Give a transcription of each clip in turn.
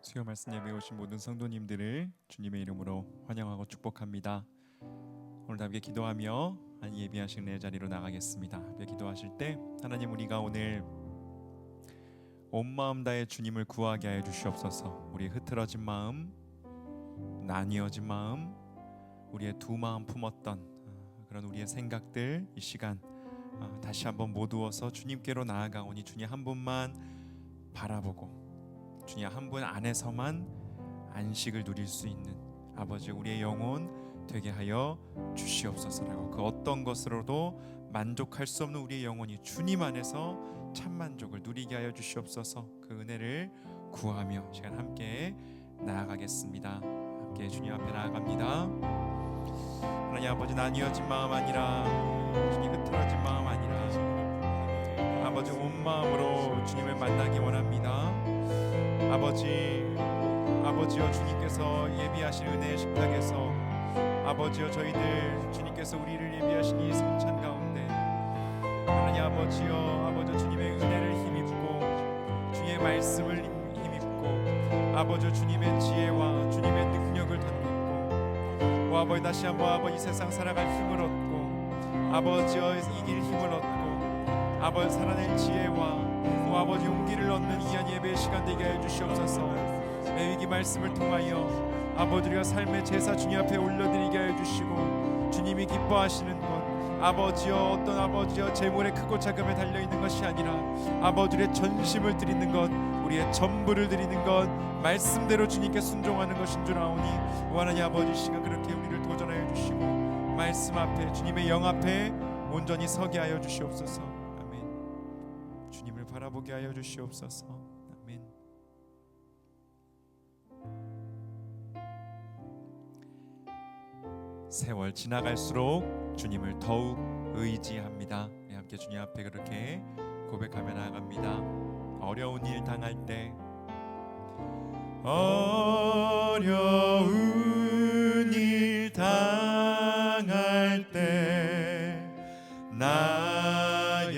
수요 말씀 예배에 오신 모든 성도님들을 주님의 이름으로 환영하고 축복합니다. 오늘도 함께 기도하며 예배하시는 내 자리로 나가겠습니다. 함께 기도하실 때 하나님, 우리가 오늘 온 마음 다해 주님을 구하게 하여 주시옵소서. 우리의 흐트러진 마음, 나뉘어진 마음, 우리의 두 마음 품었던 그런 우리의 생각들, 이 시간 다시 한번 모두어서 주님께로 나아가오니 주님 한 분만 바라보고 주님 한 분 안에서만 안식을 누릴 수 있는 아버지, 우리의 영혼 되게 하여 주시옵소서라고, 그 어떤 것으로도 만족할 수 없는 우리의 영혼이 주님 안에서 참 만족을 누리게 하여 주시옵소서. 그 은혜를 구하며 시간 함께 나아가겠습니다. 함께 주님 앞에 나아갑니다. 하나님 아버지, 나뉘어진 마음 아니라 주님 흐트러진 마음 아니라 아버지 온 마음으로 주님을 만나기 원합니다. 아버지여, 주님께서 예비하신 은혜의 식탁에서 아버지여, 저희들 주님께서 우리를 예비하신 이 성찬 가운데 하나님 아버지여, 주님의 은혜를 힘입고 주의 말씀을 힘입고 아버지 주님의 지혜와 주님의 능력을 덧입고 아버지 다시 한번 아버지 세상 살아갈 힘을 얻고 아버지여 이길 힘을 얻고 아버지 살아낼 지혜와 아버지 용기를 얻는 이한 예배의 시간 되게 하여 주시옵소서. 매 위기 말씀을 통하여 아버지가 삶의 제사 주님 앞에 올려드리게 하여 주시고 주님이 기뻐하시는 것 아버지여, 어떤 아버지여 재물의 크고 작음에 달려있는 것이 아니라 아버지의 전심을 드리는 것, 우리의 전부를 드리는 것, 말씀대로 주님께 순종하는 것인 줄 아오니 하나님 아버지, 시간 그렇게 우리를 도전하여 주시고 말씀 앞에 주님의 영 앞에 온전히 서게 하여 주시옵소서. 아멘. 주님을 바라보게 하여 주시옵소서. 아멘. 세월 지나갈수록 주님을 더욱 의지합니다. 함께 주님 앞에 그렇게 고백하며 나아갑니다. 어려운 일 당할 때, 어려운 일 당할 때 나의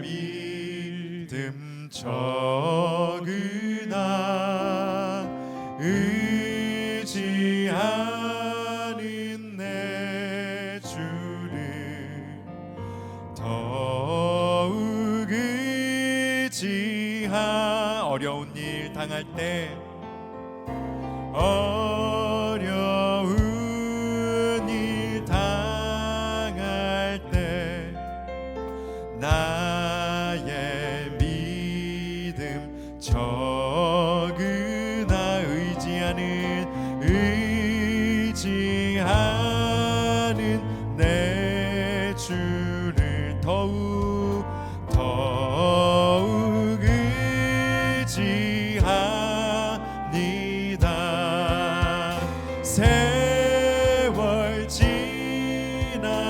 믿음 적으나 의지하는 내 주를 더욱 의지하. 어려운 일 당할 때, 어려운 일 당할 때 나의 믿음 적으나 의지하는 내 주를 더욱 의지합니다. 세월 지나갈수록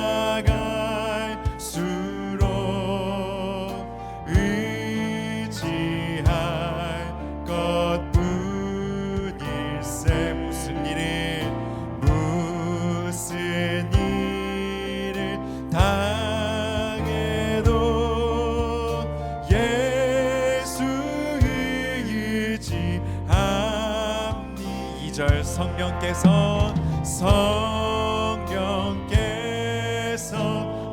의지할 것뿐일세. 무슨 일을 당해도 예수 의지합니. 2절 성령께서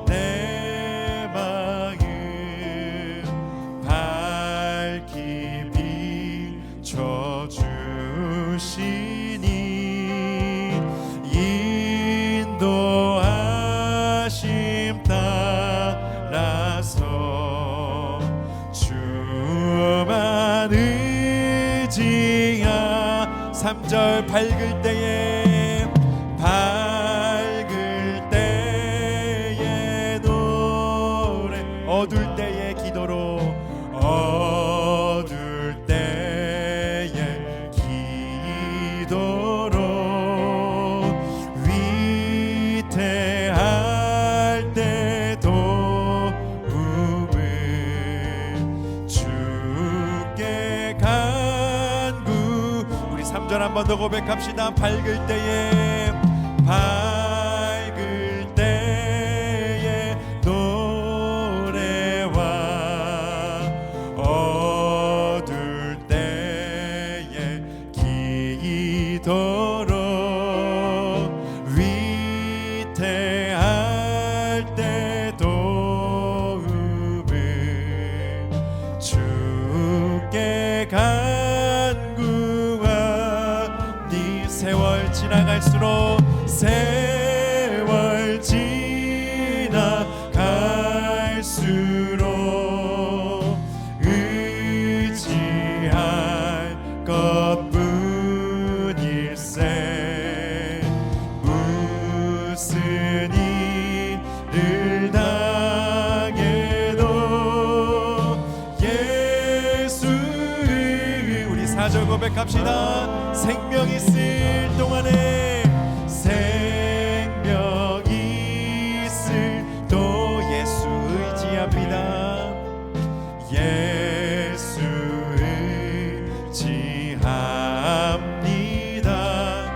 내 마음 밝히 비춰주시니 인도하심 따라서 주만 의지하. 3절 밝을 때에 노래, 어둘 때의 기도로, 어둘 때의 기도로 위태할 때 도움을 주께 간구. 우리 3절 한 번 더 고백합시다. 밝을 때에 노래와 어둘 때의 세월 지나갈수록 의지할 것뿐일세. 무슨 일을 당해도 예수의 우리 4절 고백합시다. 생명 있을 동안에 생명 있을 또 예수 의지합니다. 예수 의지합니다.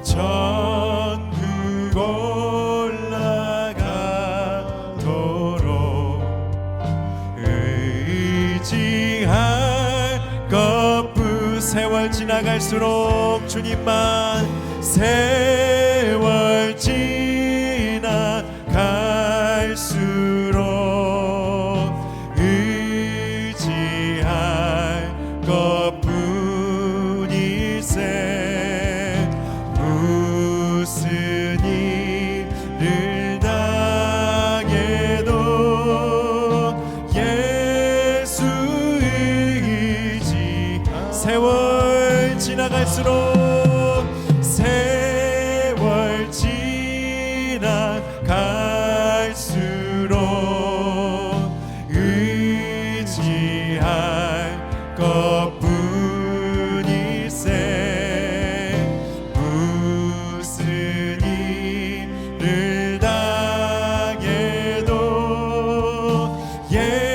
천국 올라가도록 의지할 것뿐. 세월 지나갈수록 주님만 세월 지나갈수록 의지할 것뿐일세. 무슨 일을 당해도 예수 의지. 세월 지나갈수록 세월 지나갈수록 의지할 것뿐일세. 무슨 일을 당해도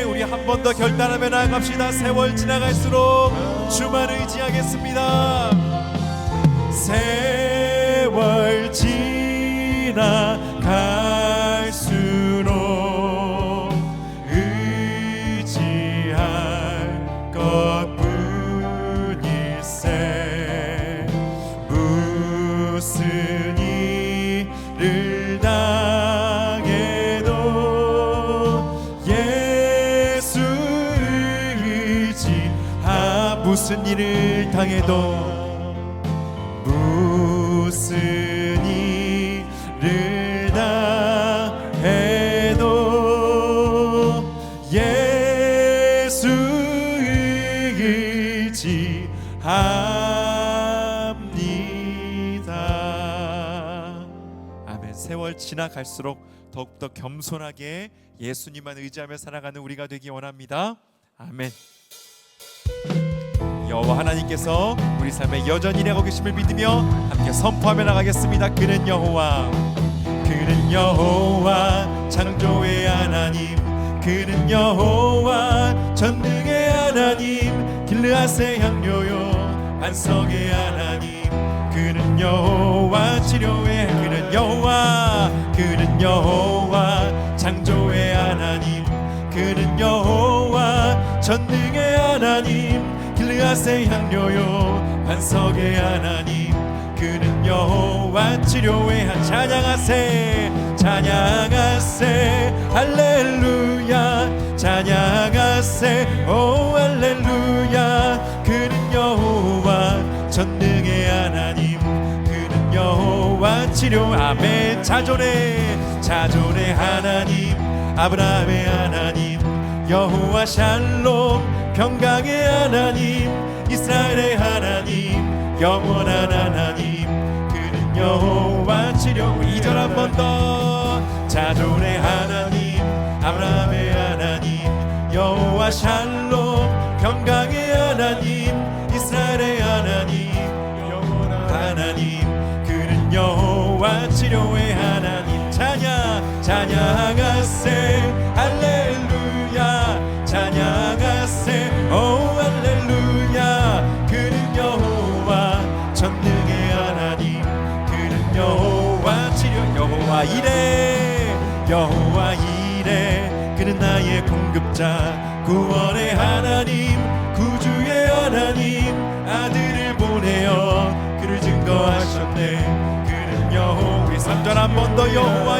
우리 한 번 더 결단하며 나아갑시다. 세월 지나갈수록 주만 의지하겠습니다. 세월 지나갈수록 의지할 것뿐일세. 무슨 일을 당해도 예수 의지. 무슨 일을 당해도 무슨 일을 당해도 예수 의지합니다. 아멘. 세월 지나갈수록 더욱더 겸손하게 예수님만 의지하며 살아가는 우리가 되기 원합니다. 아멘. 여호와 하나님께서 우리 삶에 여전히 일하고 계심을 믿으며 함께 선포하며 나가겠습니다. 그는 여호와, 그는 여호와 창조의 하나님, 그는 여호와 전능의 하나님, 길르앗의 향료요 반석의 하나님, 그는 여호와 치료의, 그는 여호와, 그는 여호와 창조의 하나님, 그는 여호와 전능의 하나님, 길르앗의 향료요 반석의 하나님, 그는 여호와 치료의 한. 찬양하세 찬양하세 할렐루야, 찬양하세 오 할렐루야. 그는 여호와 전능의 하나님, 그는 여호와 치료. 아멘. 자존의 하나님, 아브라함의 하나님, 여호와 샬롬 평강의 하나님, 이스라엘의 하나님, 영원한 하나님, 그는 여호와 치료. 2절 한 번 더. 자존의 하나님, 아브라함의 하나님, 여호와 샬롬 평강의 하나님, 이스라엘의 하나님, 영원한 하나님, 그는 여호와 치료의 하나님. 찬양하세 할렐루야, 찬양하세 오 할렐루야. 그는 여호와 전능의 하나님, 그는 여호와 치료. 여호와 이레 그는 나의 공급자, 구원의 하나님, 구주의 하나님, 아들을 보내어 그를 증거하셨네. 그는 여호와. 3절 한 번 더. 여호와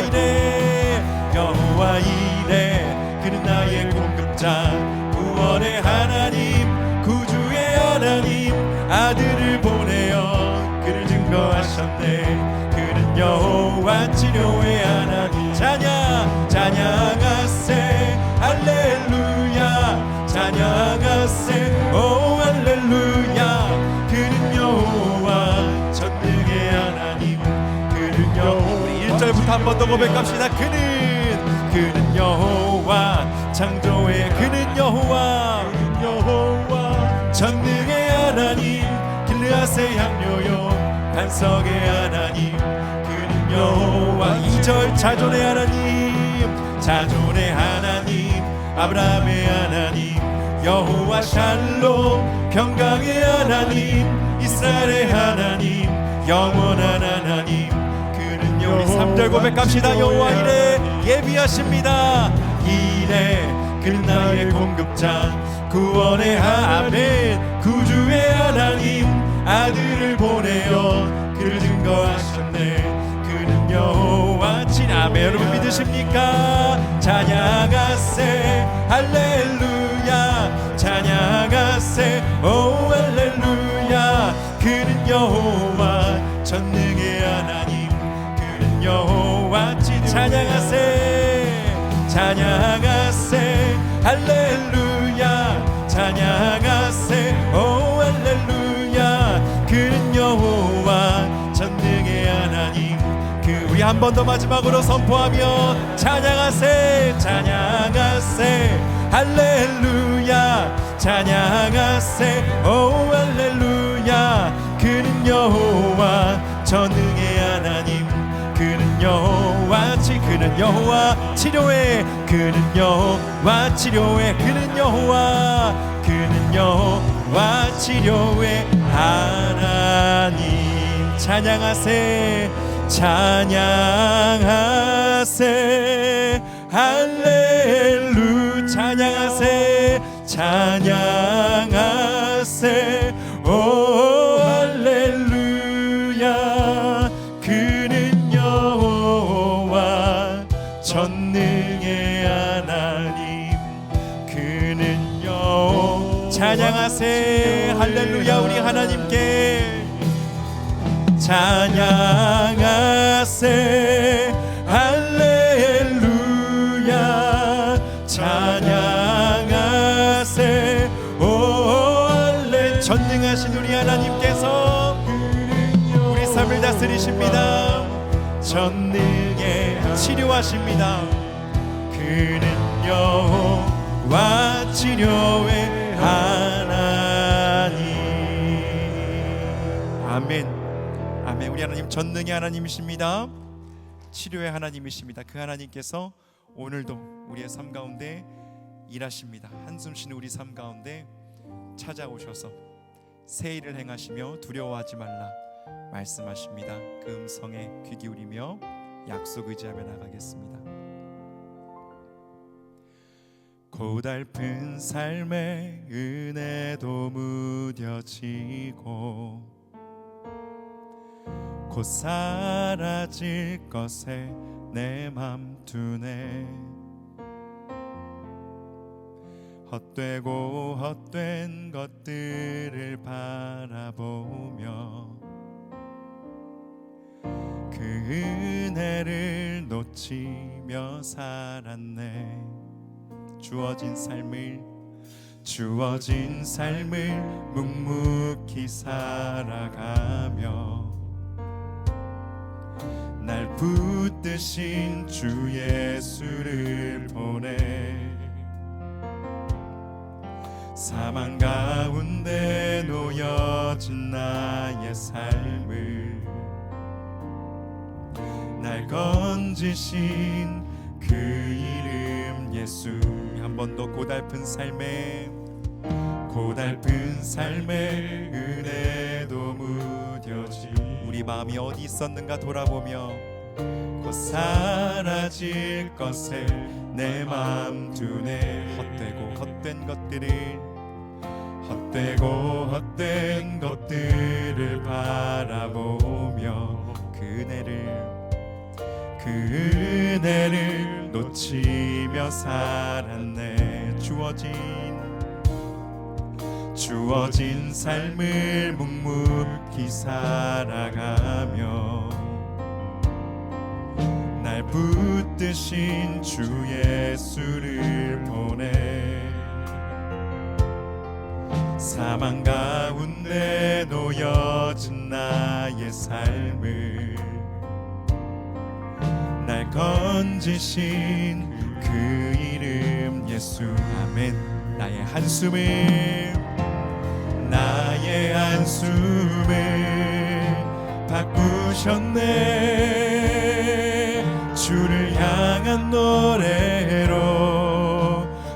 이레 그는 나의 공급자, 구원의 하나님, 구주의 하나님, 아들을 보내어 그를 증거하셨네. 그는 여호와 치료의 하나님. 찬양하세 할렐루야. 찬양하세 오 할렐루야. 그는 여호와 전능의 하나님. 그는 여호와. 1절부터 한 번 더 고백합시다. 그는 여호와 창조의 그는 여호와 전능의 하나님. 길르앗의 향료요 반석의 하나님. 그는 여호와. 2절 자존의 하나님. 자존의 하나님 아브라함의 하나님. 여호와 샬롬 평강의 하나님. 이스라엘의 하나님 영원한 하나님. 그는 우리 3절 고백합시다. 여호와 이래 예비하십니다. 이래 그는 나의 공급자 구원의 아멘. 구주의 하나님 아들을 보내어 그를 증거하셨네. 그는 여호와 아멘. 여러분 믿으십니까? 찬양하세 할렐루야. 찬양하세 오 할렐루야. 그는 여호와 전능의 하나님. 그는 여호와 찬양하세 할렐루야. 찬양하세 오 할렐루야. 그는 여호와 전능의 하나님. 우리 한 번 더 마지막으로 선포하며 찬양하세 할렐루야. 찬양하세 오 할렐루야. 그는 여호와 전능의 하나님. 그는 여호와 치료해. 그는 여호와 치료해. 그는 여호와 치료해 하나님. 찬양하세 할렐루. 찬양하세 오 할렐루야. 그는 여호와 전능의 하나님. 그는 여호와. 찬양하세 할렐루야. 우리 하나님께 찬양하세 할렐루야. 찬양하세 오 할렐루야. 전능하신 우리 하나님께서 우리 삶을 다스리십니다. 전능에 치료하십니다. 그는 여호와 치료의 하나님. 아멘. 아멘. 우리 하나님 전능의 하나님이십니다. 치료의 하나님이십니다. 그 하나님께서 오늘도 우리의 삶 가운데 일하십니다. 한숨 쉬는 우리 삶 가운데 찾아오셔서 새 일을 행하시며 두려워하지 말라 말씀하십니다. 그 음성에 귀 기울이며 약속 의지하며 나가겠습니다. 고달픈 삶에 은혜도 무뎌지고 곧 사라질 것에 내 맘 두네. 헛되고 헛된 것들을 바라보며 그 은혜를 놓치며 살았네. 주어진 삶을 묵묵히 살아가며 날 붙드신 주 예수를 보내. 사망 가운데 놓여진 나의 삶을 날 건지신 그 이름 예수. 한 번 더 고달픈 삶에 은혜도 무뎌지. 우리 마음이 어디 있었는가 돌아보며 곧 사라질 것에 내 마음 두네. 헛된 것들을 바라보며 그 은혜를 놓치며 살았네. 주어진 삶을 묵묵히 살아가며 붙드신 주 예수를 보내 사망 가운데 놓여진 나의 삶을 날 건지신 그 이름 예수. 아멘. 나의 한숨을 바꾸셨네. 주를 향한 노래로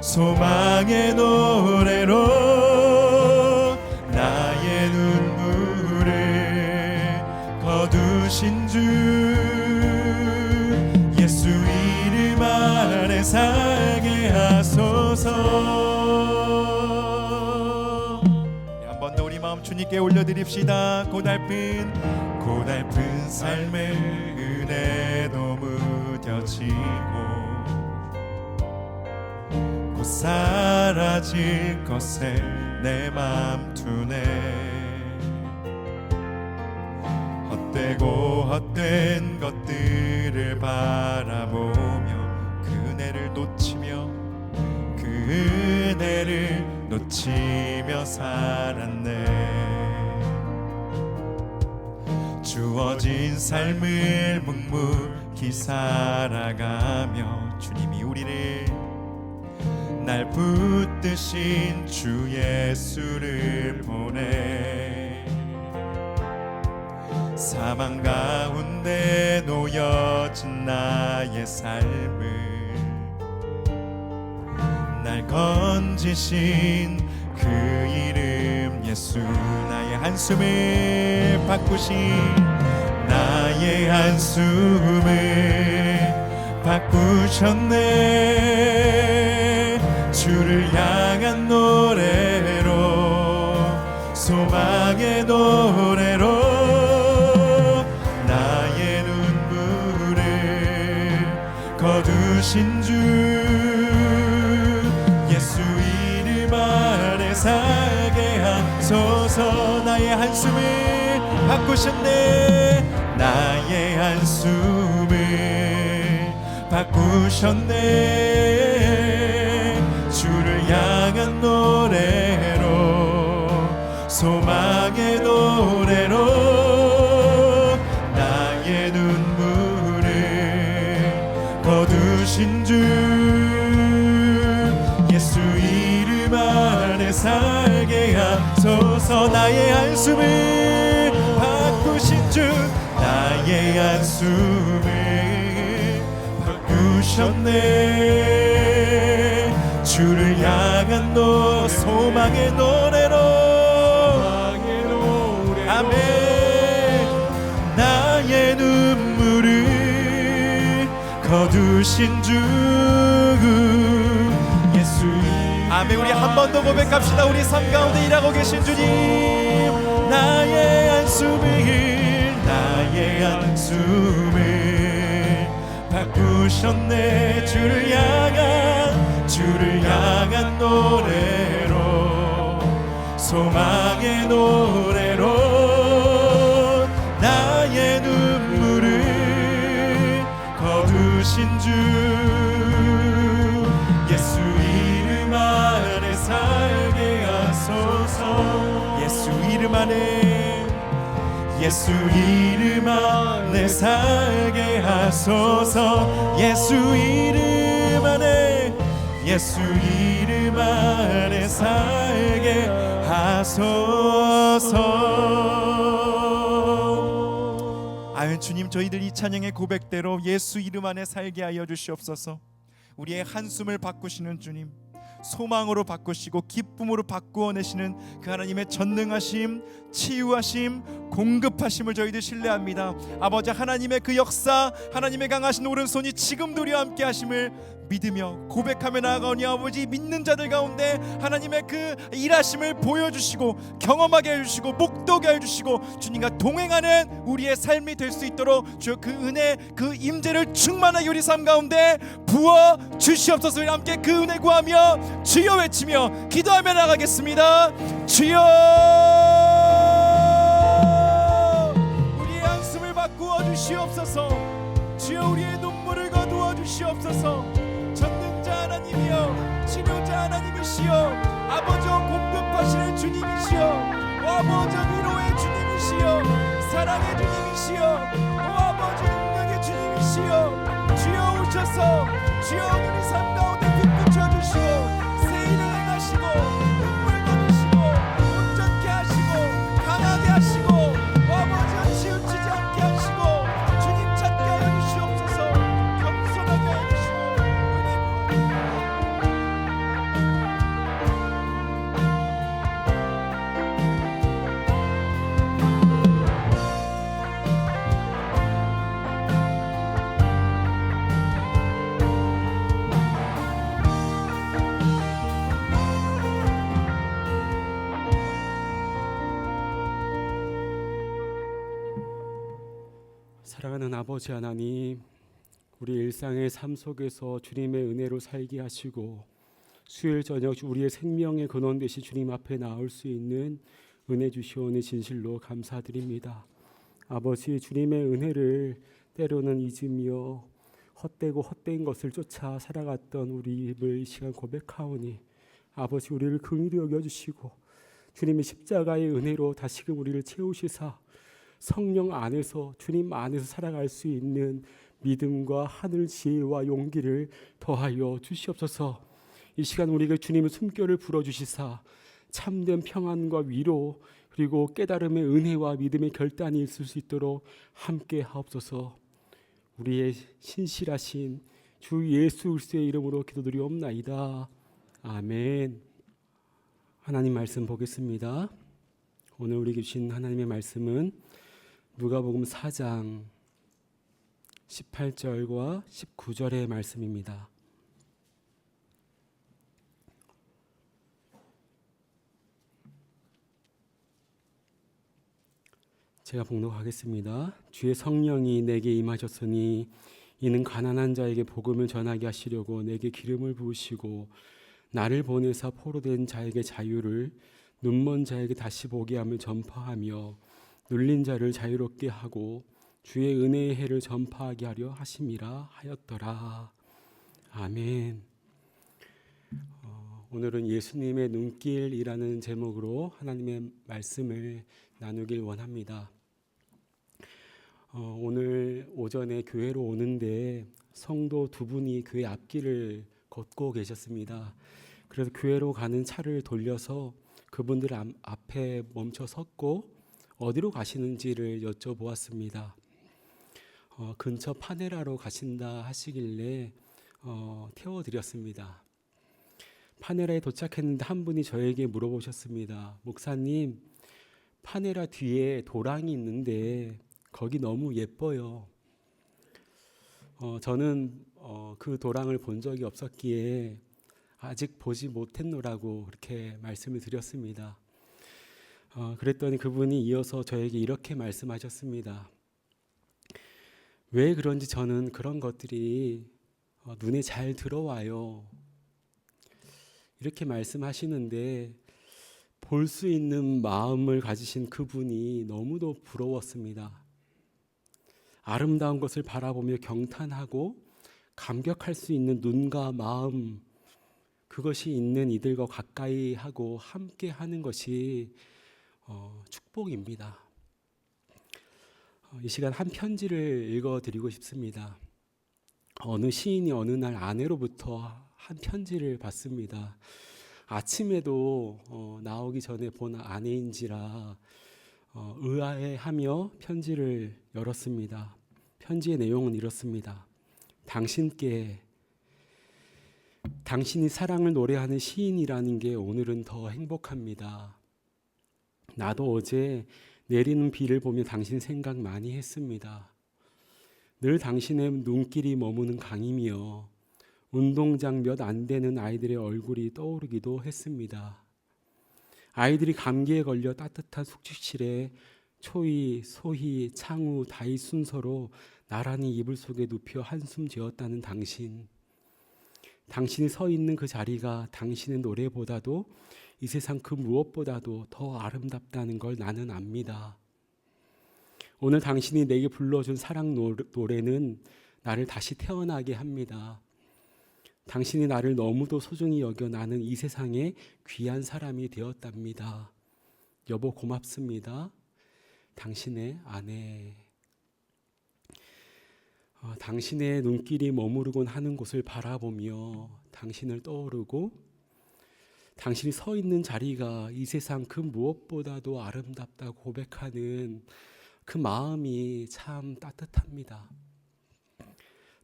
소망의 노래로 나의 눈물을 거두신 주 예수 이름 안에 살게 하소서. 한 번 더 우리 마음 주님께 올려드립시다. 고달픈 삶의 은혜도 무뎌지고 곧 사라질 것에 내 맘 두네. 헛된 것들을 바라보며 그 은혜를 놓치며 살았네. 주어진 삶을 묵묵히 살아가며 주님이 우리를 날 붙드신 주 예수를 보내 사망 가운데 놓여진 나의 삶을 날 건지신 그 이름 예수. 나의 한숨을 바꾸셨네. 주를 향한 노래로 소망의 노래로 나의 눈물을 거두신 주 예수 이름 안에 살게 하소서. 나의 한숨을 바꾸셨네. 주를 향한 노래로 소망의 노래로 나의 눈물을 거두신 주 예수 이름 안에 살게 하소서. 나의 한숨을 바꾸신 주 나의 한숨을 바꾸셨네. 주를 향한 소망의 노래로 아멘. 나의 눈물을 거두신 주 예수. 아멘. 우리 한 번 더 고백합시다. 우리 삶 가운데 일하고 계신 주님. 나의 한숨을 바꾸셨네. 주를 향한 노래로 소망의 노래로 나의 눈물을 거두신 주 예수 이름 안에 살게 하소서. 예수 이름 안에 살게 하소서. 예수 이름 안에 살게 하소서. 아멘. 주님, 저희들 이 찬양의 고백대로 예수 이름 안에 살게 하여 주시옵소서. 우리의 한숨을 바꾸시는 주님, 소망으로 바꾸시고 기쁨으로 바꾸어내시는 그 하나님의 전능하심, 치유하심, 공급하심을 저희들 신뢰합니다. 아버지 하나님의 그 역사, 하나님의 강하신 오른손이 지금도 우리와 함께 하심을 믿으며 고백하며 나아가오니 아버지, 믿는 자들 가운데 하나님의 그 일하심을 보여주시고 경험하게 해주시고 목도게 해주시고 주님과 동행하는 우리의 삶이 될 수 있도록 주여 그 은혜, 그 임재를 충만하게 우리 삶 가운데 부어 주시옵소서. 우리 함께 그 은혜 구하며 주여 외치며 기도하며 나가겠습니다. 주여, 우리의 한숨을 바꾸어 주시옵소서. 주여, 우리의 눈물 눈물을 거두어 주시옵소서. 전능자 하나님이여, 치료자 하나님이시여, 아버지여 공급하시는 주님이시여, 아버지 위로의 주님이시여, 사랑의 주님이시여, 아버지 능력의 주님이시여, 주여 오셔서 주여 우리 삶 가운데 빛 비춰주시고 새 일을 행하시고 눈물 거두시고 온전케 하시고 강하게 하시고 아버지여 치우치지 않게 하시고 주님 찾게 하여 주시옵소서. 겸손하게 하여 주시고 은혜 사랑하는 아버지 하나님, 우리 일상의 삶 속에서 주님의 은혜로 살게 하시고 수요일 저녁 우리의 생명의 근원 되신 주님 앞에 나올 수 있는 은혜 주시오니 진실로 감사드립니다. 아버지, 주님의 은혜를 때로는 잊으며 헛되고 헛된 것을 쫓아 살아갔던 우리를 이 시간 고백하오니 아버지, 우리를 긍휼히 여겨주시고 주님의 십자가의 은혜로 다시금 우리를 채우시사 성령 안에서 주님 안에서 살아갈 수 있는 믿음과 하늘 지혜와 용기를 더하여 주시옵소서. 이 시간 우리에게 주님의 숨결을 불어주시사 참된 평안과 위로 그리고 깨달음의 은혜와 믿음의 결단이 있을 수 있도록 함께 하옵소서. 우리의 신실하신 주 예수 그리스도의 이름으로 기도드리옵나이다. 아멘. 하나님 말씀 보겠습니다. 오늘 우리에게 주신 하나님의 말씀은 누가복음 4장 18절과 19절의 말씀입니다. 제가 봉독하겠습니다. 주의 성령이 내게 임하셨으니 이는 가난한 자에게 복음을 전하게 하시려고 내게 기름을 부으시고 나를 보내사 포로된 자에게 자유를, 눈먼 자에게 다시 보게 함을 전파하며 눌린 자를 자유롭게 하고 주의 은혜의 해를 전파하게 하려 하심이라 하였더라. 아멘. 오늘은 예수님의 눈길이라는 제목으로 하나님의 말씀을 나누길 원합니다. 오늘 오전에 교회로 오는데 성도 두 분이 교회 앞길을 걷고 계셨습니다. 그래서 교회로 가는 차를 돌려서 그분들 앞에 멈춰 섰고 어디로 가시는지를 여쭤보았습니다. 근처 파네라로 가신다 하시길래 태워드렸습니다. 파네라에 도착했는데 한 분이 저에게 물어보셨습니다. 목사님, 파네라 뒤에 도랑이 있는데 거기 너무 예뻐요. 저는 그 도랑을 본 적이 없었기에 아직 보지 못했노라고 그렇게 말씀을 드렸습니다. 그랬더니 그분이 이어서 저에게 이렇게 말씀하셨습니다. 왜 그런지 저는 그런 것들이 눈에 잘 들어와요. 이렇게 말씀하시는데 볼 수 있는 마음을 가지신 그분이 너무도 부러웠습니다. 아름다운 것을 바라보며 경탄하고 감격할 수 있는 눈과 마음, 그것이 있는 이들과 가까이 하고 함께 하는 것이 축복입니다. 이 시간 한 편지를 읽어드리고 싶습니다. 어느 시인이 어느 날 아내로부터 한 편지를 받습니다. 아침에도 나오기 전에 본 아내인지라 의아해하며 편지를 열었습니다. 편지의 내용은 이렇습니다. 당신이 사랑을 노래하는 시인이라는 게 오늘은 더 행복합니다. 나도 어제 내리는 비를 보며 당신 생각 많이 했습니다. 늘 당신의 눈길이 머무는 강이며 운동장 몇 안 되는 아이들의 얼굴이 떠오르기도 했습니다. 아이들이 감기에 걸려 따뜻한 숙식실에 초이, 소희, 창우, 다이 순서로 나란히 이불 속에 눕혀 한숨 지었다는 당신. 당신이 서 있는 그 자리가 당신의 노래보다도 이 세상 그 무엇보다도 더 아름답다는 걸 나는 압니다. 오늘 당신이 내게 불러준 사랑 노래는 나를 다시 태어나게 합니다. 당신이 나를 너무도 소중히 여겨 나는 이 세상에 귀한 사람이 되었답니다. 여보 고맙습니다. 당신의 아내. 당신의 눈길이 머무르곤 하는 곳을 바라보며 당신을 떠오르고 당신이 서 있는 자리가 이 세상 그 무엇보다도 아름답다고 고백하는 그 마음이 참 따뜻합니다.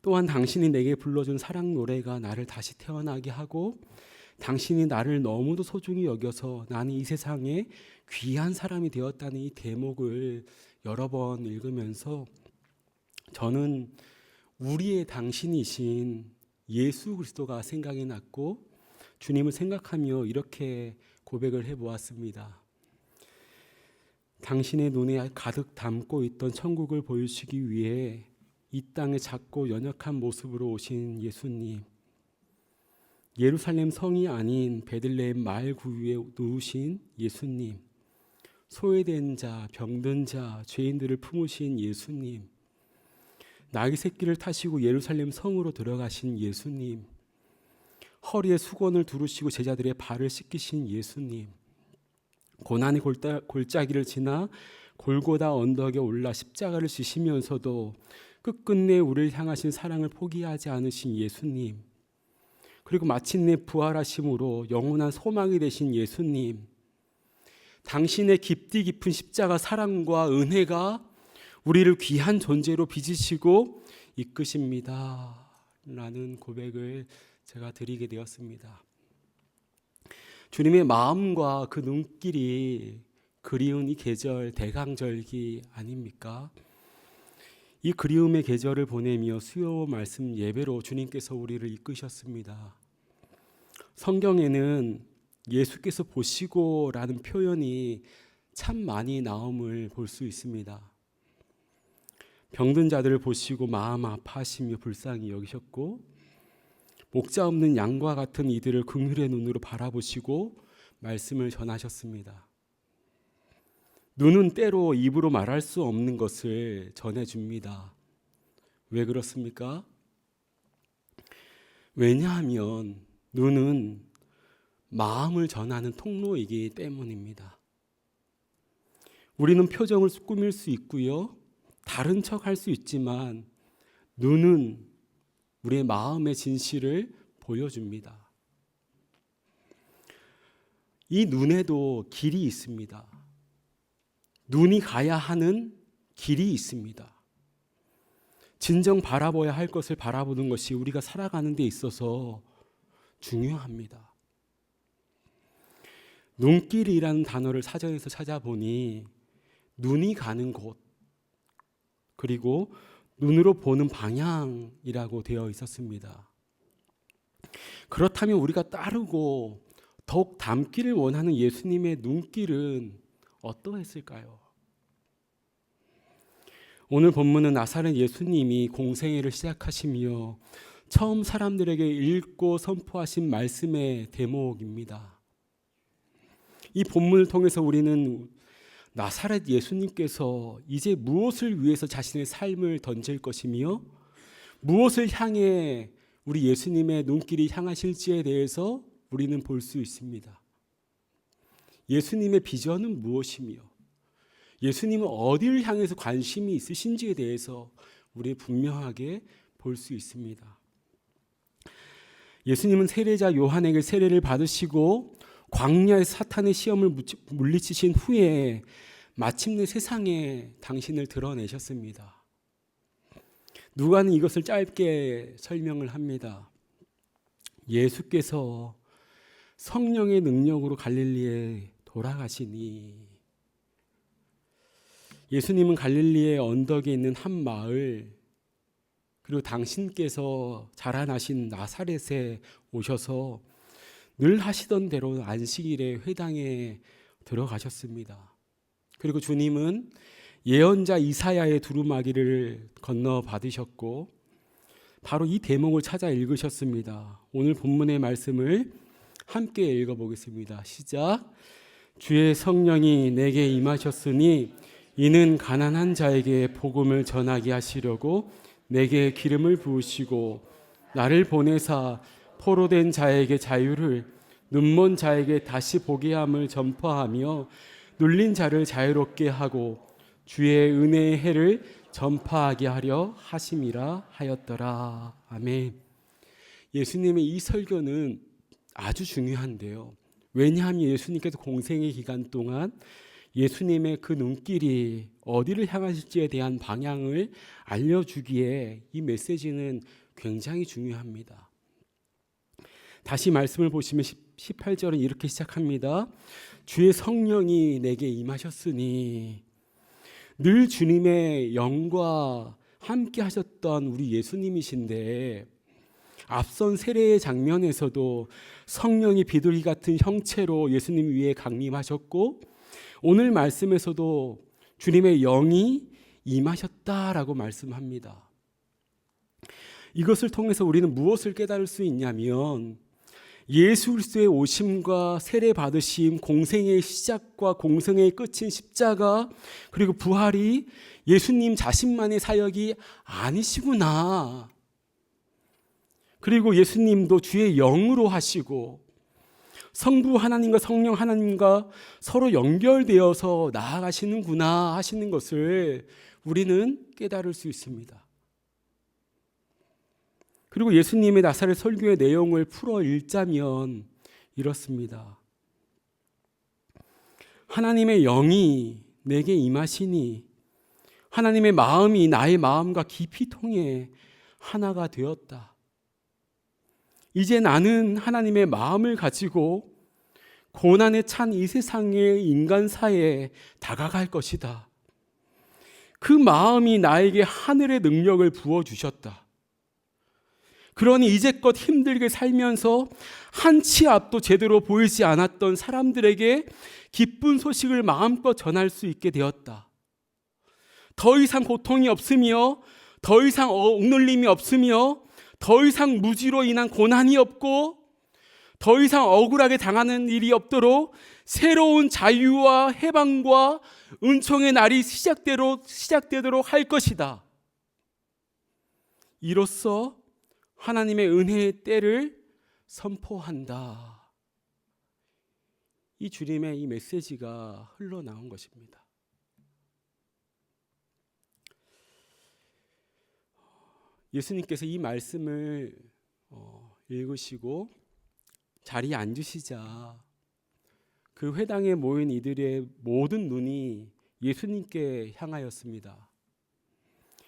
또한 당신이 내게 불러준 사랑 노래가 나를 다시 태어나게 하고 당신이 나를 너무도 소중히 여겨서 나는 이 세상에 귀한 사람이 되었다는 이 대목을 여러 번 읽으면서 저는 우리의 당신이신 예수 그리스도가 생각이 났고 주님을 생각하며 이렇게 고백을 해보았습니다. 당신의 눈에 가득 담고 있던 천국을 보여주시기 위해 이 땅에 작고 연약한 모습으로 오신 예수님, 예루살렘 성이 아닌 베들레헴 마을 구유에 누우신 예수님, 소외된 자, 병든 자, 죄인들을 품으신 예수님, 나귀 새끼를 타시고 예루살렘 성으로 들어가신 예수님, 허리에 수건을 두르시고 제자들의 발을 씻기신 예수님, 고난의 골짜기를 지나 골고다 언덕에 올라 십자가를 지시면서도 끝끝내 우리를 향하신 사랑을 포기하지 않으신 예수님, 그리고 마침내 부활하심으로 영원한 소망이 되신 예수님, 당신의 깊디 깊은 십자가 사랑과 은혜가 우리를 귀한 존재로 빚으시고 이끄십니다 라는 고백을 제가 드리게 되었습니다. 주님의 마음과 그 눈길이 그리운 이 계절 대강절기 아닙니까? 이 그리움의 계절을 보내며 수요 말씀 예배로 주님께서 우리를 이끄셨습니다. 성경에는 예수께서 보시고라는 표현이 참 많이 나옴을 볼 수 있습니다. 병든 자들을 보시고 마음 아파하시며 불쌍히 여기셨고, 목자 없는 양과 같은 이들을 긍휼의 눈으로 바라보시고 말씀을 전하셨습니다. 눈은 때로 입으로 말할 수 없는 것을 전해줍니다. 왜 그렇습니까? 왜냐하면 눈은 마음을 전하는 통로이기 때문입니다. 우리는 표정을 꾸밀 수 있고요, 다른 척 할 수 있지만 눈은 우리의 마음의 진실을 보여줍니다. 이 눈에도 길이 있습니다. 눈이 가야 하는 길이 있습니다. 진정 바라봐야 할 것을 바라보는 것이 우리가 살아가는 데 있어서 중요합니다. 눈길이라는 단어를 사전에서 찾아보니 눈이 가는 곳, 그리고 눈으로 보는 방향이라고 되어 있었습니다. 그렇다면 우리가 따르고 더욱 닮기를 원하는 예수님의 눈길은 어떠했을까요? 오늘 본문은 나사렛 예수님이 공생애를 시작하시며 처음 사람들에게 읽고 선포하신 말씀의 대목입니다. 이 본문을 통해서 우리는 나사렛 예수님께서 이제 무엇을 위해서 자신의 삶을 던질 것이며 무엇을 향해 우리 예수님의 눈길이 향하실지에 대해서 우리는 볼 수 있습니다. 예수님의 비전은 무엇이며 예수님은 어디를 향해서 관심이 있으신지에 대해서 우리 분명하게 볼 수 있습니다. 예수님은 세례자 요한에게 세례를 받으시고 광야에서 사탄의 시험을 물리치신 후에 마침내 세상에 당신을 드러내셨습니다. 누가는 이것을 짧게 설명을 합니다. 예수께서 성령의 능력으로 갈릴리에 돌아가시니, 예수님은 갈릴리의 언덕에 있는 한 마을, 그리고 당신께서 자라나신 나사렛에 오셔서 늘 하시던 대로 안식일에 회당에 들어가셨습니다. 그리고 주님은 예언자 이사야의 두루마기를 건너 받으셨고 바로 이 대목을 찾아 읽으셨습니다. 오늘 본문의 말씀을 함께 읽어보겠습니다. 시작. 주의 성령이 내게 임하셨으니 이는 가난한 자에게 복음을 전하게 하시려고 내게 기름을 부으시고 나를 보내사 포로된 자에게 자유를, 눈먼 자에게 다시 보게 함을 전파하며 눌린 자를 자유롭게 하고 주의 은혜의 해를 전파하게 하려 하심이라 하였더라. 아멘. 예수님의 이 설교는 아주 중요한데요. 왜냐하면 예수님께서 공생의 기간 동안 예수님의 그 눈길이 어디를 향하실지에 대한 방향을 알려주기에 이 메시지는 굉장히 중요합니다. 다시 말씀을 보시면 18절은 이렇게 시작합니다. 주의 성령이 내게 임하셨으니. 늘 주님의 영과 함께 하셨던 우리 예수님이신데, 앞선 세례의 장면에서도 성령이 비둘기 같은 형체로 예수님 위에 강림하셨고, 오늘 말씀에서도 주님의 영이 임하셨다라고 말씀합니다. 이것을 통해서 우리는 무엇을 깨달을 수 있냐면, 예수 그리스도의 오심과 세례 받으심, 공생의 시작과 공생의 끝인 십자가, 그리고 부활이 예수님 자신만의 사역이 아니시구나. 그리고 예수님도 주의 영으로 하시고 성부 하나님과 성령 하나님과 서로 연결되어서 나아가시는구나 하시는 것을 우리는 깨달을 수 있습니다. 그리고 예수님의 나사렛 설교의 내용을 풀어 읽자면 이렇습니다. 하나님의 영이 내게 임하시니 하나님의 마음이 나의 마음과 깊이 통해 하나가 되었다. 이제 나는 하나님의 마음을 가지고 고난에 찬 이 세상의 인간사에 다가갈 것이다. 그 마음이 나에게 하늘의 능력을 부어주셨다. 그러니 이제껏 힘들게 살면서 한 치 앞도 제대로 보이지 않았던 사람들에게 기쁜 소식을 마음껏 전할 수 있게 되었다. 더 이상 고통이 없으며 더 이상 억눌림이 없으며 더 이상 무지로 인한 고난이 없고 더 이상 억울하게 당하는 일이 없도록 새로운 자유와 해방과 은총의 날이 시작되도록 할 것이다. 이로써 하나님의 은혜의 때를 선포한다. 이 주님의 이 메시지가 흘러나온 것입니다. 예수님께서 이 말씀을 읽으시고 자리에 앉으시자 그 회당에 모인 이들의 모든 눈이 예수님께 향하였습니다.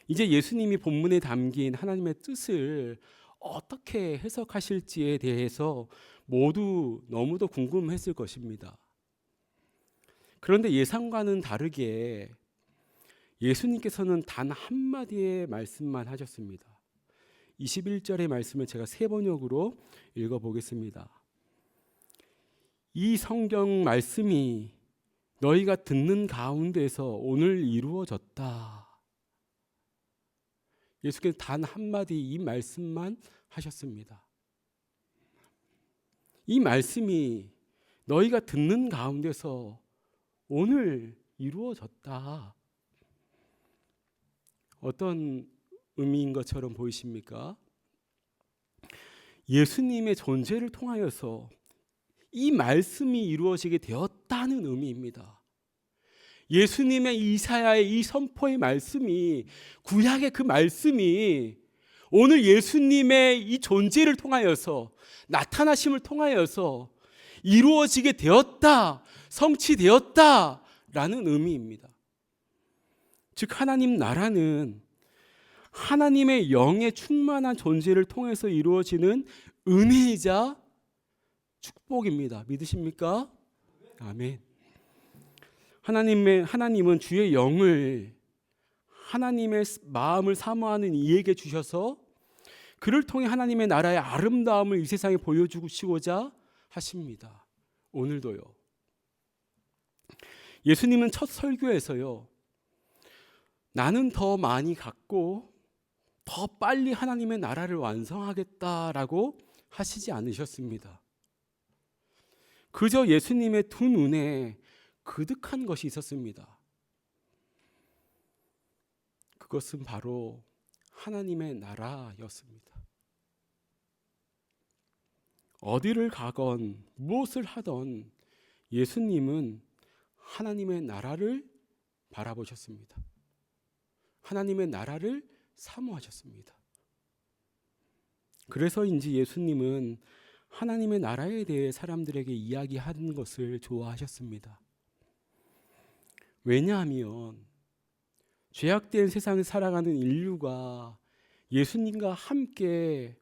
이제 예수님이 본문에 담긴 하나님의 뜻을 어떻게 해석하실지에 대해서 모두 너무도 궁금했을 것입니다. 그런데 예상과는 다르게 예수님께서는 단 한마디의 말씀만 하셨습니다. 21절의 말씀을 제가 세 번역으로 읽어보겠습니다. 이 성경 말씀이 너희가 듣는 가운데서 오늘 이루어졌다. 예수께서 단 한마디 이 말씀만 하셨습니다. 이 말씀이 너희가 듣는 가운데서 오늘 이루어졌다. 어떤 의미인 것처럼 보이십니까? 예수님의 존재를 통하여서 이 말씀이 이루어지게 되었다는 의미입니다. 예수님의 이사야의 이 선포의 말씀이, 구약의 그 말씀이 오늘 예수님의 이 존재를 통하여서, 나타나심을 통하여서 이루어지게 되었다, 성취되었다라는 의미입니다. 즉 하나님 나라는 하나님의 영의 충만한 존재를 통해서 이루어지는 은혜이자 축복입니다. 믿으십니까? 아멘. 하나님은 주의 영을 하나님의 마음을 사모하는 이에게 주셔서 그를 통해 하나님의 나라의 아름다움을 이 세상에 보여주시고자 하십니다. 오늘도요. 예수님은 첫 설교에서요, 나는 더 많이 갖고 더 빨리 하나님의 나라를 완성하겠다라고 하시지 않으셨습니다. 그저 예수님의 두 눈에 그득한 것이 있었습니다. 그것은 바로 하나님의 나라였습니다. 어디를 가건 무엇을 하던 예수님은 하나님의 나라를 바라보셨습니다. 하나님의 나라를 사모하셨습니다. 그래서인지 예수님은 하나님의 나라에 대해 사람들에게 이야기하는 것을 좋아하셨습니다. 왜냐하면 죄악된 세상을 살아가는 인류가 예수님과 함께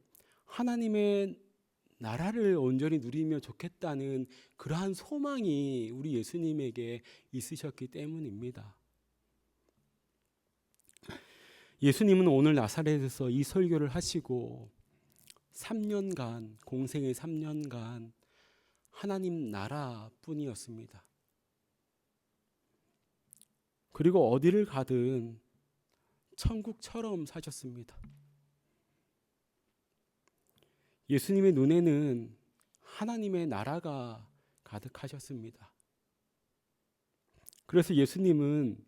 하나님의 나라를 온전히 누리면 좋겠다는 그러한 소망이 우리 예수님에게 있으셨기 때문입니다. 예수님은 오늘 나사렛에서 이 설교를 하시고 3년간, 공생의 3년간 하나님 나라뿐이었습니다. 그리고 어디를 가든 천국처럼 사셨습니다. 예수님의 눈에는 하나님의 나라가 가득하셨습니다. 그래서 예수님은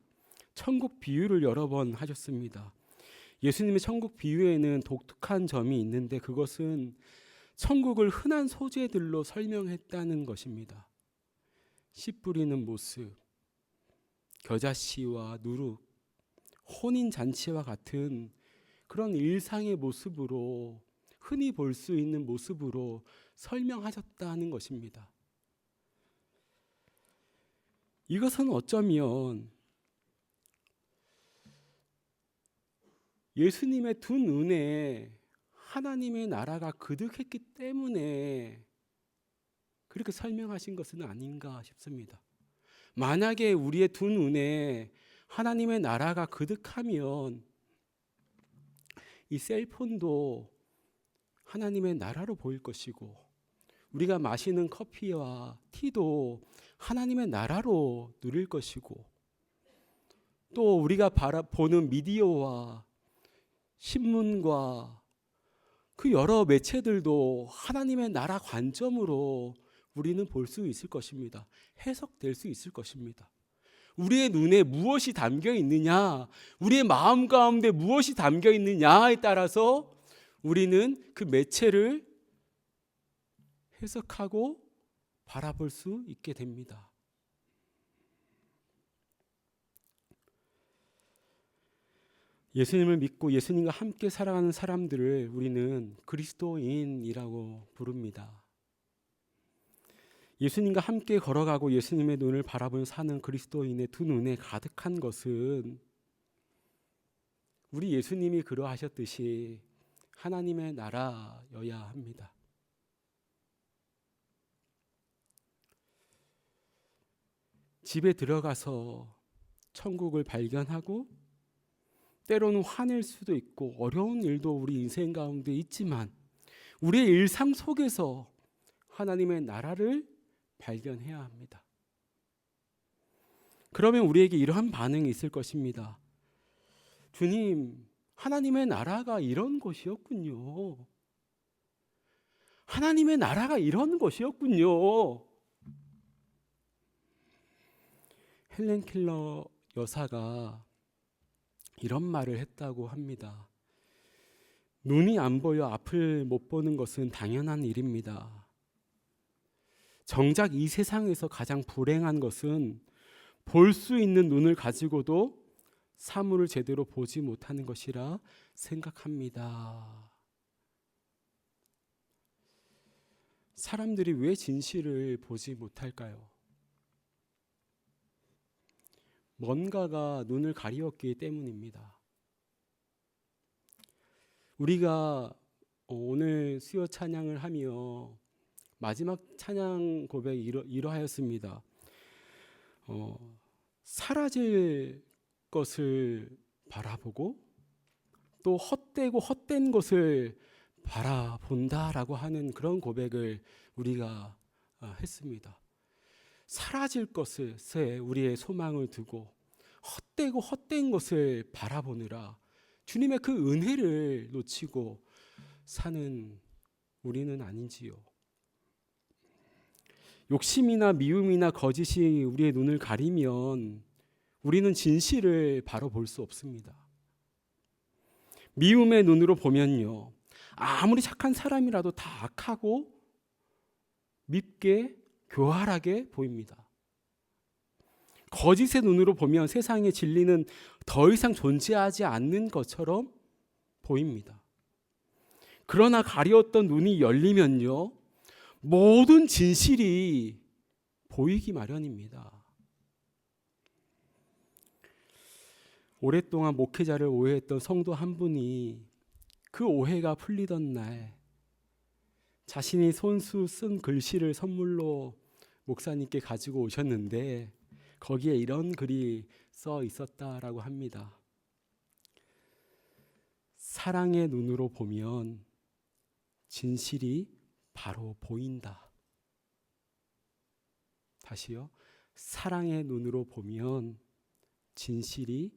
천국 비유를 여러 번 하셨습니다. 예수님의 천국 비유에는 독특한 점이 있는데 그것은 천국을 흔한 소재들로 설명했다는 것입니다. 씨 뿌리는 모습, 겨자씨와 누룩, 혼인잔치와 같은 그런 일상의 모습으로 흔히 볼 수 있는 모습으로 설명하셨다는 것입니다. 이것은 어쩌면 예수님의 두 눈에 하나님의 나라가 그득했기 때문에 그렇게 설명하신 것은 아닌가 싶습니다. 만약에 우리의 두 눈에 하나님의 나라가 그득하면 이 셀폰도 하나님의 나라로 보일 것이고 우리가 마시는 커피와 티도 하나님의 나라로 누릴 것이고 또 우리가 보는 미디어와 신문과 그 여러 매체들도 하나님의 나라 관점으로 우리는 볼 수 있을 것입니다. 해석될 수 있을 것입니다. 우리의 눈에 무엇이 담겨 있느냐, 우리의 마음 가운데 무엇이 담겨 있느냐에 따라서 우리는 그 매체를 해석하고 바라볼 수 있게 됩니다. 예수님을 믿고 예수님과 함께 살아가는 사람들을 우리는 그리스도인이라고 부릅니다. 예수님과 함께 걸어가고 예수님의 눈을 바라보며 사는 그리스도인의 두 눈에 가득한 것은 우리 예수님이 그러하셨듯이 하나님의 나라여야 합니다. 집에 들어가서 천국을 발견하고 때로는 화낼 수도 있고 어려운 일도 우리 인생 가운데 있지만 우리의 일상 속에서 하나님의 나라를 발견해야 합니다. 그러면 우리에게 이러한 반응이 있을 것입니다. 주님, 하나님의 나라가 이런 것이었군요. 하나님의 나라가 이런 것이었군요. 헬렌 켈러 여사가 이런 말을 했다고 합니다. 눈이 안 보여 앞을 못 보는 것은 당연한 일입니다. 정작 이 세상에서 가장 불행한 것은 볼 수 있는 눈을 가지고도 사물을 제대로 보지 못하는 것이라 생각합니다. 사람들이 왜 진실을 보지 못할까요? 뭔가가 눈을 가리웠기 때문입니다. 우리가 오늘 수요 찬양을 하며 마지막 찬양 고백이 이러하였습니다. 사라질 것을 바라보고 또 헛되고 헛된 것을 바라본다라고 하는 그런 고백을 우리가 했습니다. 사라질 것에 우리의 소망을 두고 헛되고 헛된 것을 바라보느라 주님의 그 은혜를 놓치고 사는 우리는 아닌지요. 욕심이나 미움이나 거짓이 우리의 눈을 가리면 우리는 진실을 바로 볼 수 없습니다. 미움의 눈으로 보면요, 아무리 착한 사람이라도 다 악하고 밉게 교활하게 보입니다. 거짓의 눈으로 보면 세상의 진리는 더 이상 존재하지 않는 것처럼 보입니다. 그러나 가리웠던 눈이 열리면요, 모든 진실이 보이기 마련입니다. 오랫동안 목회자를 오해했던 성도 한 분이 그 오해가 풀리던 날 자신이 손수 쓴 글씨를 선물로 목사님께 가지고 오셨는데 거기에 이런 글이 써 있었다라고 합니다. 사랑의 눈으로 보면 진실이 바로 보인다. 다시요. 사랑의 눈으로 보면 진실이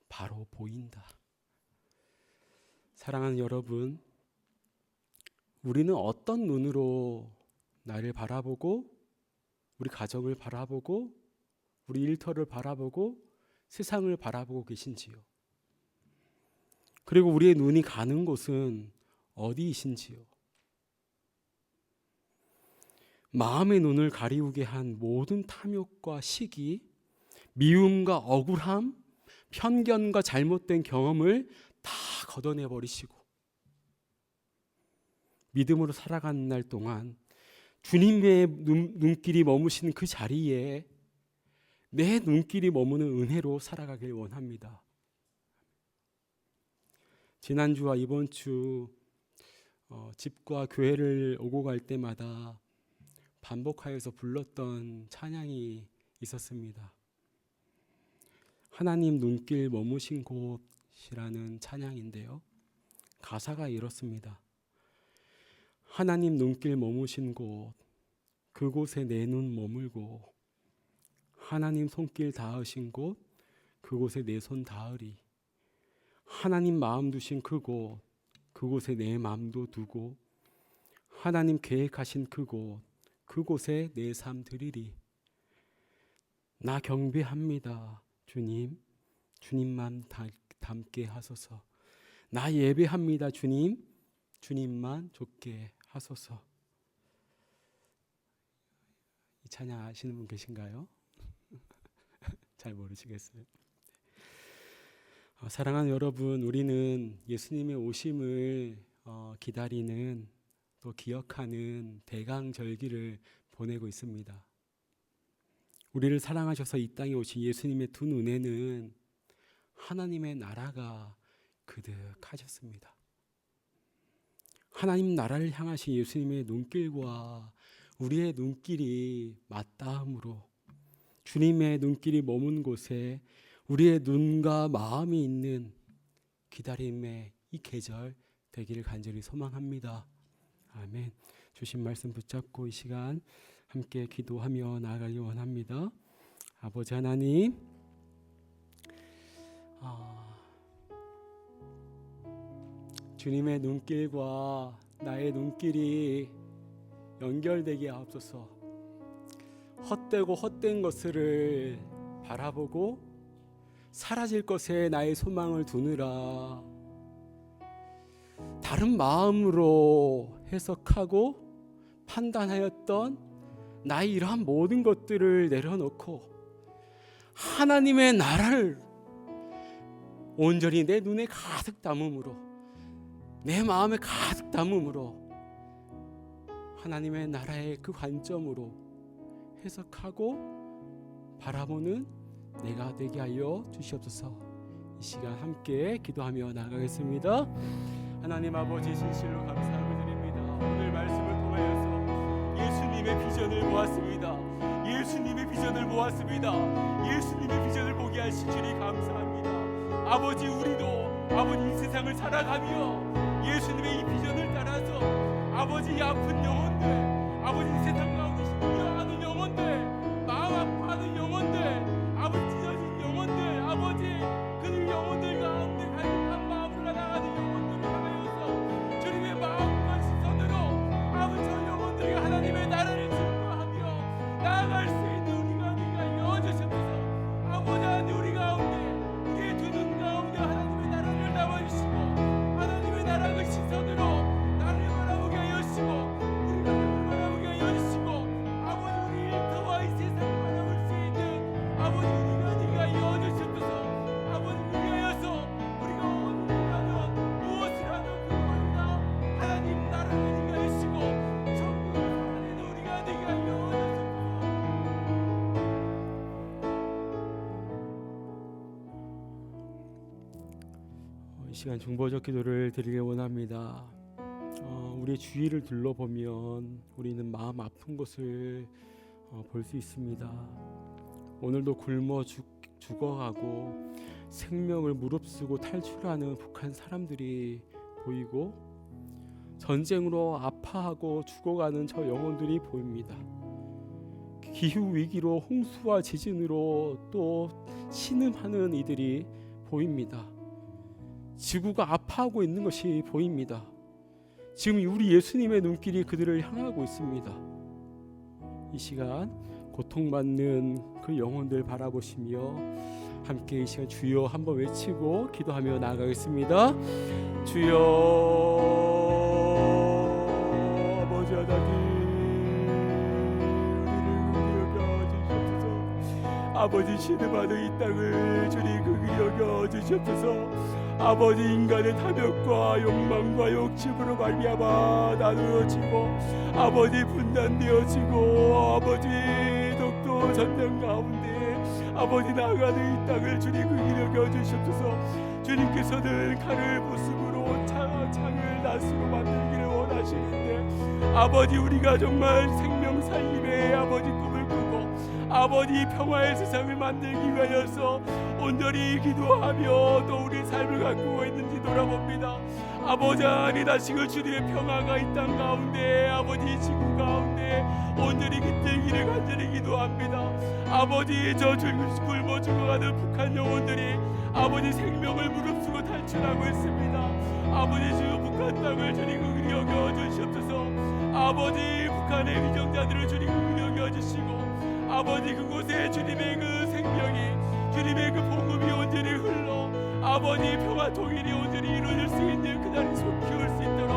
바로 보인다. 사랑하는 여러분, 우리는 어떤 눈으로 나를 바라보고 우리 가정을 바라보고 우리 일터를 바라보고 세상을 바라보고 계신지요? 그리고 우리의 눈이 가는 곳은 어디이신지요? 마음의 눈을 가리우게 한 모든 탐욕과 시기, 미움과 억울함, 편견과 잘못된 경험을 다 걷어내 버리시고 믿음으로 살아가는 날 동안 주님의 눈길이 머무신 그 자리에 내 눈길이 머무는 은혜로 살아가길 원합니다. 지난주와 이번 주 집과 교회를 오고 갈 때마다 반복하여서 불렀던 찬양이 있었습니다. 하나님 눈길 머무신 곳이라는 찬양인데요, 가사가 이렇습니다. 하나님 눈길 머무신 곳, 그곳에 내 눈 머물고 하나님 손길 닿으신 곳, 그곳에 내 손 닿으리. 하나님 마음 두신 그곳, 그곳에 내 마음도 두고 하나님 계획하신 그곳, 그곳에 내 삶 드리리. 나 경배합니다. 주님, 주님만 닮게 하소서. 나 예배합니다. 주님, 주님만 좇게 하소서. 이 찬양 아시는 분 계신가요? 잘 모르시겠어요? 사랑하는 여러분, 우리는 예수님의 오심을 기다리는 또 기억하는 대강절기를 보내고 있습니다. 우리를 사랑하셔서 이 땅에 오신 예수님의 두 눈에는 하나님의 나라가 그득하셨습니다. 하나님 나라를 향하신 예수님의 눈길과 우리의 눈길이 맞닿음으로 주님의 눈길이 머문 곳에 우리의 눈과 마음이 있는 기다림의 이 계절 되기를 간절히 소망합니다. 아멘. 주신 말씀 붙잡고 이 시간 함께 기도하며 나아가기 원합니다. 아버지 하나님, 주님의 눈길과 나의 눈길이 연결되게 하옵소서. 헛되고 헛된 것을 바라보고 사라질 것에 나의 소망을 두느라 다른 마음으로 해석하고 판단하였던 나의 이러한 모든 것들을 내려놓고 하나님의 나라를 온전히 내 눈에 가득 담음으로, 내 마음에 가득 담음으로 하나님의 나라의 그 관점으로 해석하고 바라보는 내가 되게 하여 주시옵소서. 이 시간 함께 기도하며 나가겠습니다. 하나님 아버지, 진실로 감사하고 드립니다. 오늘 말씀을 통하여서 예수님의 비전을 보았습니다. 예수님의 비전을 보았습니다. 예수님의 비전을 보게 하신 주님 감사합니다. 아버지, 우리도 아버지 이 세상을 살아가며 예수님의 이 비전을 따라서 아버지 이 아픈 영혼들, 아버지 이 세상 가운데 힘들어하는 영혼들, 마음 아파하는 영혼들, 아버지 찢어진 영혼들, 아버지 그 영혼들 가운데 갈급한 마음으로 나아가는 영혼들을 향하여서 주님의 마음과 시선으로 아버지 저 영혼들이 하나님의 나라를 증거하며 나아갈 수 있는 우리가 되게 하여 주시옵소서. 아버지 하나님, 우리 가운데 우리의 두 눈 가운데 하나님의 나라를 담아주시고 시간 중보적 기도를 드리길 원합니다. 우리 주위를 둘러보면 우리는 마음 아픈 것을 볼 수 있습니다. 오늘도 굶어 죽어가고 생명을 무릅쓰고 탈출하는 북한 사람들이 보이고 전쟁으로 아파하고 죽어가는 저 영혼들이 보입니다. 기후 위기로 홍수와 지진으로 또 신음하는 이들이 보입니다. 지구가 아파하고 있는 것이 보입니다. 지금 우리 예수님의 눈길이 그들을 향하고 있습니다. 이 시간 고통받는 그 영혼들 바라보시며 함께 이 시간 주여 한번 외치고 기도하며 나아가겠습니다. 주여 아버지 하나님, 아버지 신음하는 이 땅을 주님 극히 여겨 주시옵소서. 아버지 인간의 탐욕과 욕망과 욕심으로 말미암아 나누어지고 아버지 분단되어지고 아버지 독도 전쟁 가운데 아버지 나아가는 이 땅을 주님 극히 여겨 주시옵소서. 주님께서는 칼을 보습으로 창을 낫으로 만들기를 원하시는데 아버지 우리가 정말 생명 살림의 아버지 꿈을 꾸고 아버지 평화의 세상을 만들기 위하여서 온전히 기도하며 또 우리 삶을 가꾸고 있는지 돌아봅니다. 아버지 안에 다시금 주님의 평화가 이 땅 가운데 아버지 지구 가운데 온전히 깃들기를 간절히 기도합니다. 아버지 저 굶어 죽어가는 북한 영혼들이 아버지 생명을 무릅쓰고 탈출하고 있습니다. 아버지 주 북한 땅을 주님 긍휼히 여겨 주시옵소서. 아버지 북한의 위정자들을 주님 긍휼히 여겨 주시고 아버지 그곳에 주님의 그 생명이 주님의 그 복음이 온전히 흘러 아버지 평화 통일이 온전히 이루어질 수 있는 그날이 속히 올 수 있도록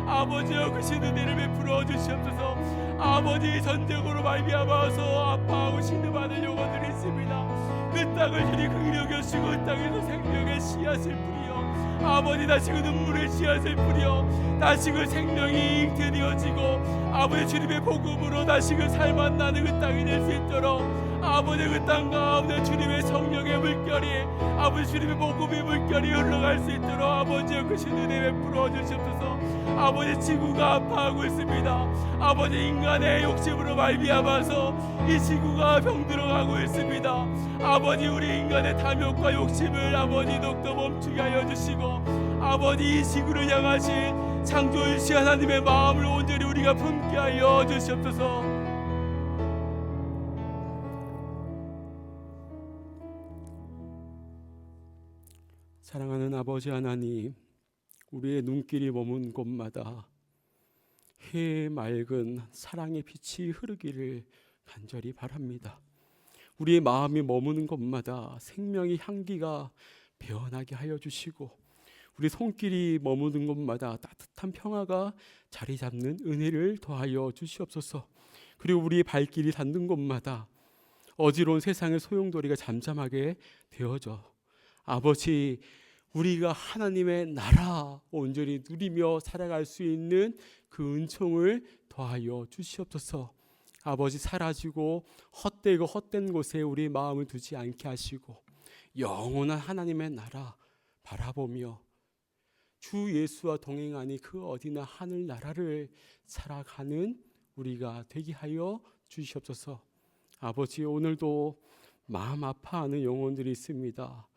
아버지여 그 신은혜를 베풀어 주시옵소서. 아버지 전쟁으로 말미암아서 아파하고 신음하는 영혼들이 있습니다. 그 땅을 주님 긍휼히 여겨주시고 그 땅에서 생명의 씨앗을 뿌리어 아버지 다시 그 눈물의 씨앗을 뿌려 다시 그 생명이 잉태되어지고 아버지 주님의 복음으로 다시 그 살만 나는 그 땅이 될 수 있도록 아버지 그 땅 가운데 주님의 성령의 물결이 아버지 주님의 복음의 물결이 흘러갈 수 있도록 아버지의 그 신은혜 베풀어 주시옵소서. 아버지 지구가 아파하고 있습니다. 아버지 인간의 욕심으로 말미암아서 이 지구가 병들어가고 있습니다. 아버지 우리 인간의 탐욕과 욕심을 아버지 독도 멈추게 하여 주시고 아버지 이 지구를 향하신 창조주신 하나님의 마음을 온전히 우리가 품게 하여 주시옵소서. 사랑하는 아버지 하나님, 우리의 눈길이 머문 곳마다 해 맑은 사랑의 빛이 흐르기를 간절히 바랍니다. 우리의 마음이 머무는 곳마다 생명의 향기가 배어나게 하여 주시고 우리 손길이 머무는 곳마다 따뜻한 평화가 자리 잡는 은혜를 더하여 주시옵소서. 그리고 우리의 발길이 닿는 곳마다 어지러운 세상의 소용돌이가 잠잠하게 되어져 아버지 우리가 하나님의 나라 온전히 누리며 살아갈 수 있는 그 은총을 더하여 주시옵소서. 아버지 사라지고 헛되고 헛된 곳에 우리 마음을 두지 않게 하시고 영원한 하나님의 나라 바라보며 주 예수와 동행하니 그 어디나 하늘 나라를 살아가는 우리가 되게 하여 주시옵소서. 아버지 오늘도 마음 아파하는 영혼들이 있습니다.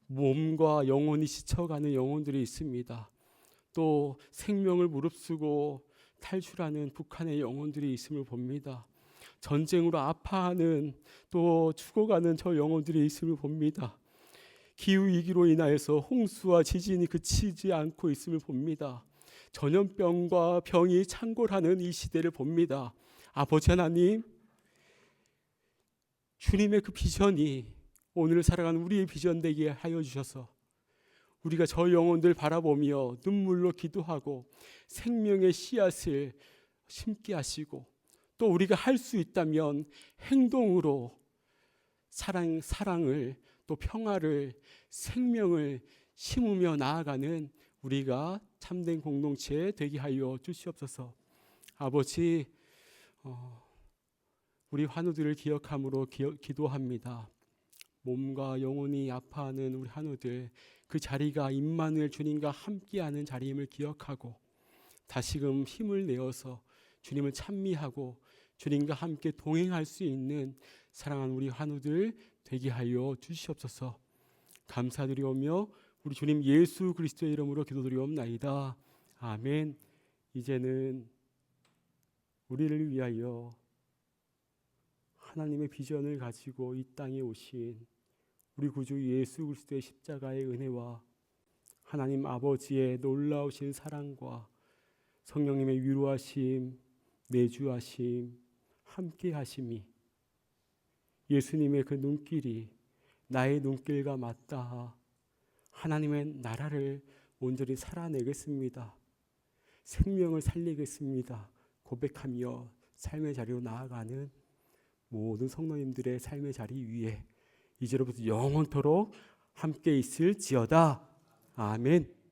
몸과 영혼이 지쳐가는 영혼들이 있습니다. 또 생명을 무릅쓰고 탈출하는 북한의 영혼들이 있음을 봅니다. 전쟁으로 아파하는 또 죽어가는 저 영혼들이 있음을 봅니다. 기후위기로 인하여서 홍수와 지진이 그치지 않고 있음을 봅니다. 전염병과 병이 창궐하는 이 시대를 봅니다. 아버지 하나님, 주님의 그 비전이 오늘 살아가는 우리의 비전 되게 하여 주셔서 우리가 저 영혼들 바라보며 눈물로 기도하고 생명의 씨앗을 심게 하시고 또 우리가 할 수 있다면 행동으로 사랑을 또 평화를 생명을 심으며 나아가는 우리가 참된 공동체 되게 하여 주시옵소서. 아버지 우리 환우들을 기억함으로 기도합니다. 몸과 영혼이 아파하는 우리 한우들, 그 자리가 임마누엘 주님과 함께하는 자리임을 기억하고 다시금 힘을 내어서 주님을 찬미하고 주님과 함께 동행할 수 있는 사랑하는 우리 한우들 되게 하여 주시옵소서. 감사드리오며 우리 주님 예수 그리스도의 이름으로 기도드리옵나이다. 아멘. 이제는 우리를 위하여 하나님의 비전을 가지고 이 땅에 오신 우리 구주 예수 그리스도의 십자가의 은혜와 하나님 아버지의 놀라우신 사랑과 성령님의 위로하심, 내주하심, 함께하심이 예수님의 그 눈길이 나의 눈길과 맞닿아 하나님의 나라를 온전히 살아내겠습니다. 생명을 살리겠습니다. 고백하며 삶의 자리로 나아가는 모든 성도님들의 삶의 자리 위에 이제로부터 영원토록 함께 있을지어다. 아멘.